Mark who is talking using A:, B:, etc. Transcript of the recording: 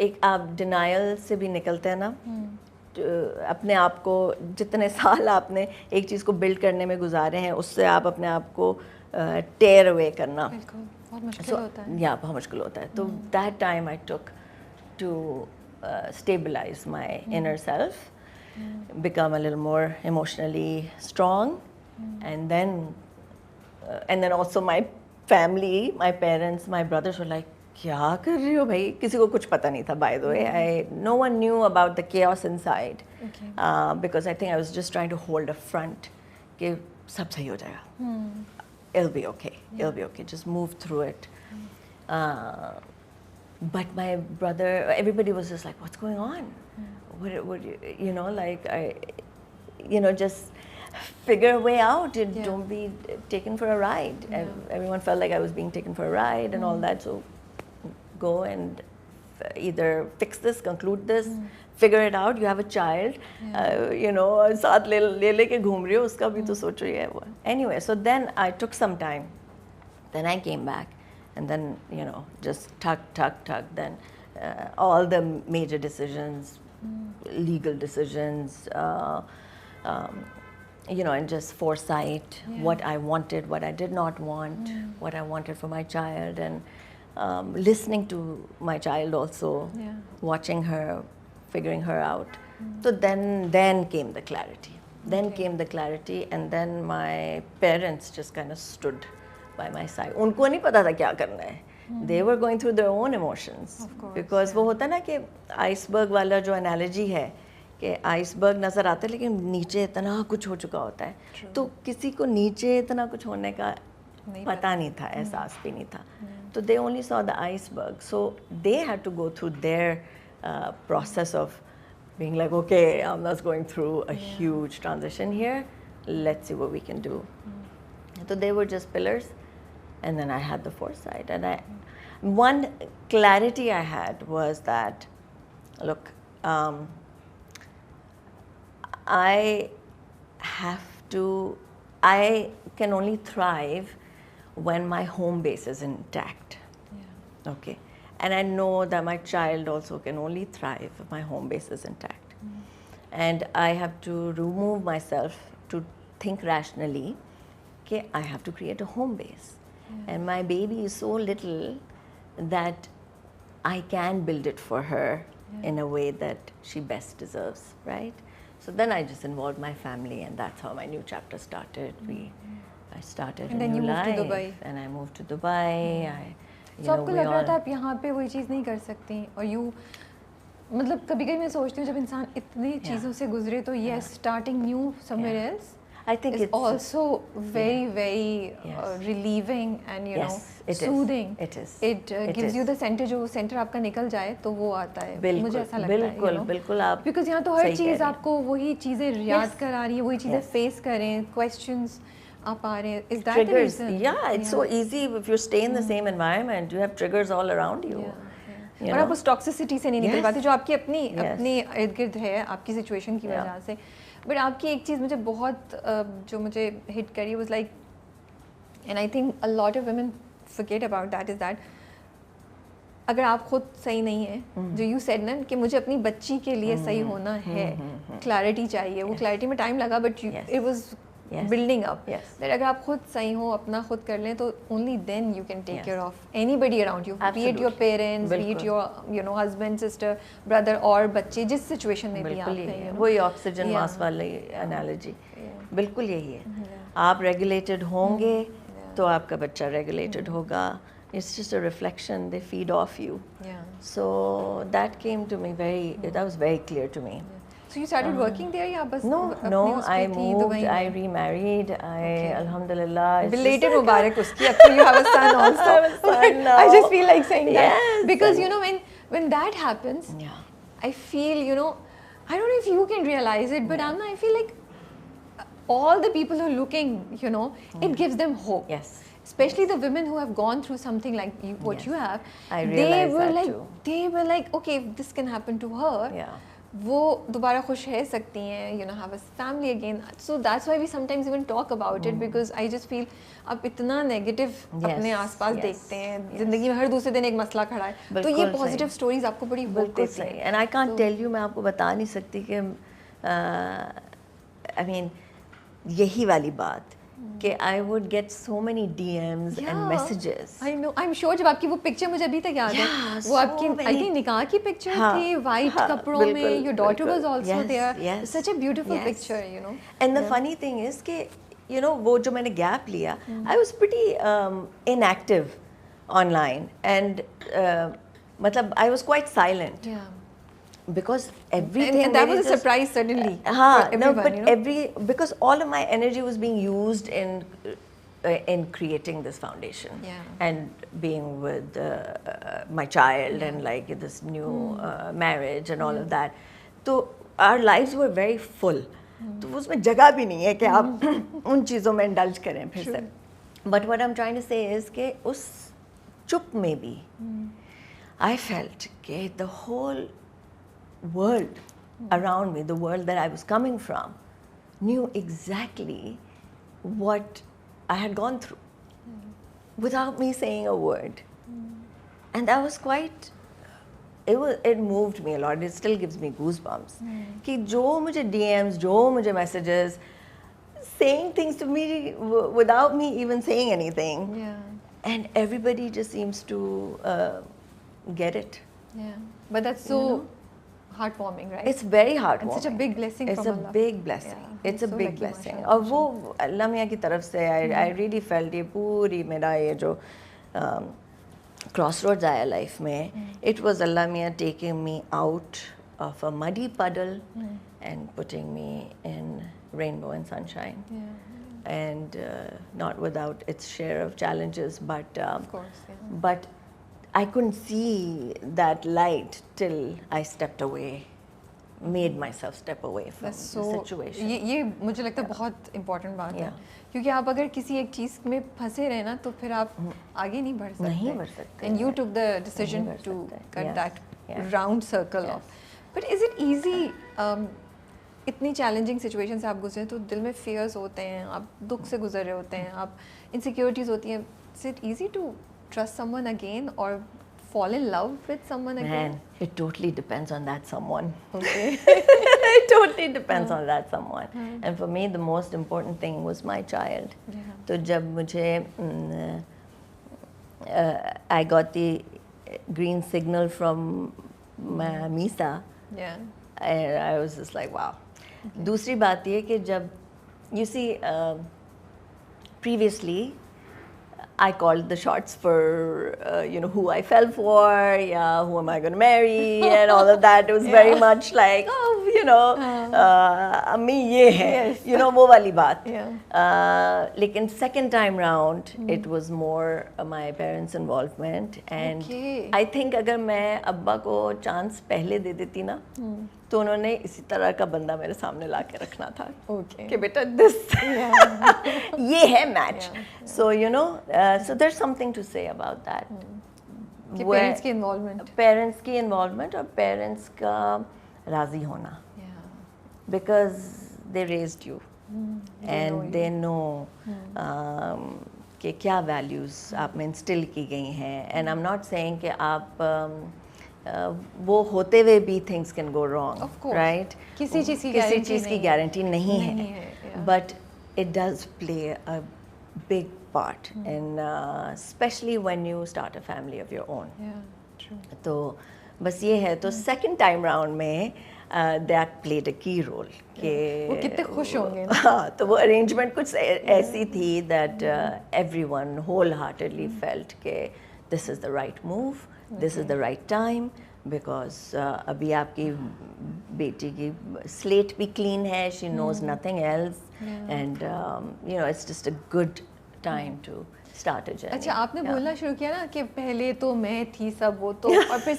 A: एक आप डिनायल से भी निकलते हैं ना, अपने आप को जितने साल आपने एक चीज़ को बिल्ड करने में गुजारे हैं, उससे आप अपने आप को टेयर अवे करना
B: बहुत मुश्किल होता है।
A: या बहुत मुश्किल होता है। तो that time I took to stabilize my inner self, become a little more emotionally strong, and then also my family, my parents, my brothers were like, क्या कर रही हो भाई? किसी को कुछ पता नहीं था, by the way. No one knew about the chaos inside, because I think I was just trying to hold a front कि सब सही हो जाएगा, it'll be okay, it'll be okay, just move through it. But my brother, everybody was just like, what's going on? What you know, like, just figure a way out. Don't be taken for a ride. Everyone felt like I was being taken for a ride and all that. So go and either fix this, conclude this, figure it out. You have a child, साथ ले के घूम रही हो, उसका भी तो सोचो ये वो. Anyway, so then I took some time. Then I came back. And then, just tug. Then all the major decisions, legal decisions, and just foresight, what I wanted, what I did not want, what I wanted for my child, and listening to my child also, watching her, figuring her out. So then came the clarity. And then my parents just kind of stood by my side. उनको नहीं पता था क्या करना है. They were going through their own emotions.
B: Of course,
A: because वो होता ना कि आइसबर्ग वाला जो analogy है कि आइसबर्ग नज़र आता है लेकिन नीचे इतना कुछ हो चुका होता है. तो किसी को नीचे इतना कुछ होने का पता नहीं था, एहसास भी नहीं था. तो they only saw the iceberg. So they had to go through their process of being like, okay, I'm not going through a huge transition here. Let's see what we can do. So they were just pillars. And then I had the foresight. And one clarity I had was that, look, I can only thrive when my home base is intact. Okay. And I know that my child also can only thrive if my home base is intact. And I have to remove myself to think rationally, okay, I have to create a home base. And my baby is so little that I can build it for her in a way that she best deserves, right? So then I just involved my family, and that's how my new chapter started. I started
B: and
A: a
B: then
A: new
B: you moved
A: life,
B: to Dubai.
A: And I moved to Dubai.
B: So आपको लग रहा था आप यहाँ पे वही चीज़ नहीं कर सकती, और मतलब कभी-कभी मैं सोचती हूँ जब इंसान इतनी चीज़ों से गुजरे तो yes, starting new somewhere else. I think it's also very relieving and soothing.
A: It is.
B: It gives you the center. जो center आपका निकल जाए तो वो आता है. मुझे ऐसा लगता है.
A: बिल्कुल आप.
B: Because यहाँ तो हर चीज़ आपको वही चीज़ें याद करा रही है, वही चीज़ें face करें, questions आप आ रहे हैं. Is that the reason?
A: Yeah, it's so easy if you stay in the same environment. You have triggers all around you.
B: और आप उस toxicity से नहीं निकल पाते जो आपकी अपनी इर्द गिर्द है आपकी situation की वजह से. बट आपकी एक चीज़ मुझे बहुत जो मुझे हिट करी was like, and I think a lot of women forget about that, is that अगर आप खुद सही नहीं है, जो you said ना कि मुझे अपनी बच्ची के लिए सही होना है, clarity चाहिए, वो clarity में time लगा, but it was building up. That अगर आप खुद सही हो, अपना खुद कर लें, तो only then you can take care of anybody around you, be it your parents, be it your husband, sister, brother, और बच्चे जिस situation में भी आप हैं.
A: वही oxygen mask वाली analogy. बिल्कुल यही है. आप regulated होंगे तो आपका बच्चा regulated होगा. It's just a reflection. They feed off you. So that came to me that was very clear to me.
B: So you started working there, या बस?
A: No, I moved, I remarried, alhamdulillah.
B: Belated Mubarak uski, after you have a son also.
A: I have a son now.
B: I just feel like saying that.
A: Yes.
B: Because when that happens, I feel, I don't know if you can realize it, but Amna, I feel like all the people who are looking, it gives them hope.
A: Yes.
B: Especially the women who have gone through something like what you have.
A: I realized that too.
B: They were like, okay, if this can happen to her, वो दोबारा खुश रह सकती हैं, you know, have a family again. So that's why we sometimes even talk about it, because I just feel आप इतना negative अपने आसपास देखते हैं, जिंदगी में हर दूसरे दिन एक मसला खड़ा है, तो ये पॉजिटिव स्टोरीज आपको बड़ी होप देती हैं.
A: And I can't tell you, मैं आपको बता नहीं सकती कि आई मीन यही वाली बात कि I would get so many DMs and messages.
B: I know, I'm sure. जब आपकी वो पिक्चर मुझे अभी तक याद है, वो आपकी I think निकाह की पिक्चर थी, white कपड़ों में, your daughter was also there. Such a beautiful picture, you know.
A: And the funny thing is कि you know वो जो मैंने gap लिया, I was pretty inactive online and मतलब I was quite silent.
B: Yeah.
A: Because everything
B: and that was a surprise suddenly
A: because all of my energy was being used in creating this foundation and being with my child and like this new marriage and all of that. So our lives were very full. तो उसमें जगह भी नहीं है कि आप उन चीज़ों में इंडल्ज करें फिर से. But what I'm trying to say is कि उस चुप में भी I felt कि the whole world around me, the world that I was coming from, knew exactly what I had gone through without me saying a word. And that was quite, it moved me a lot. It still gives me goosebumps. कि जो मुझे DMs, जो मुझे messages, saying things to me without me even saying anything. And everybody just seems to get it.
B: But that's so heartwarming, right?
A: It's very heartwarming.
B: It's such a big blessing from Allah.
A: It's a big blessing. It's a big blessing. और वो अल्लाह मियाँ की तरफ से I really felt ये पूरी मेरा ये जो crossroads आया life में, it was Allah मियाँ taking me out of a muddy puddle and putting me in rainbow and sunshine. And not without its share of challenges, but
B: of course,
A: but I couldn't see that light till I stepped away, made myself step away from the situation.
B: ये मुझे लगता है बहुत important बात है, क्योंकि आप अगर किसी एक चीज़ में फंसे रहे ना तो फिर आप आगे नहीं बढ़ सकते. And you took the decision to cut that round circle off. But is it easy? इतनी challenging situation से आप गुजरे तो दिल में fears होते हैं, आप दुख से गुजर रहे होते हैं, आप insecurities होती हैं. Is it easy to trust someone again or fall in love with someone again?
A: Man, it totally depends on that someone.
B: Okay.
A: It totally depends on that someone. And for me, the most important thing was my child. So जब मुझे I got the green signal from Misa, and I was just like, wow. दूसरी बात ये कि जब you see previously I called the shots for you know who I fell for, who am I going to marry and all of that. It was very much like, oh, you know, अम्मी ये है, you know, वो वाली बात. लेकिन second time round it was more my parents' involvement, and I think अगर मैं अब्बा को chance पहले दे देती ना, तो उन्होंने इसी तरह का बंदा मेरे सामने ला के रखना था कि बेटा दिस ये है match. So you know, so there's something to say about that.
B: कि parents
A: की involvement और parents का राजी होना, because they raised you and they know कि क्या values आप में instill की गई हैं. And I'm not saying कि आप वो होते हुए भी things can go wrong, right?
B: किसी चीज़ की
A: गारंटी नहीं है, but it does play a big part in especially when you start a family of your own. तो बस ये है. तो second time round में that played a key role कि
B: वो कितने खुश होंगे.
A: हाँ, तो वो arrangement कुछ ऐसी थी that everyone wholeheartedly felt कि this is the right move. This is the right time, because अभी आपकी बेटी की slate भी clean है, she knows nothing else, and you know it's just a good time to start a journey.
B: अच्छा, आपने बोलना शुरू किया ना कि पहले तो मैं थी सब वो तो और फिर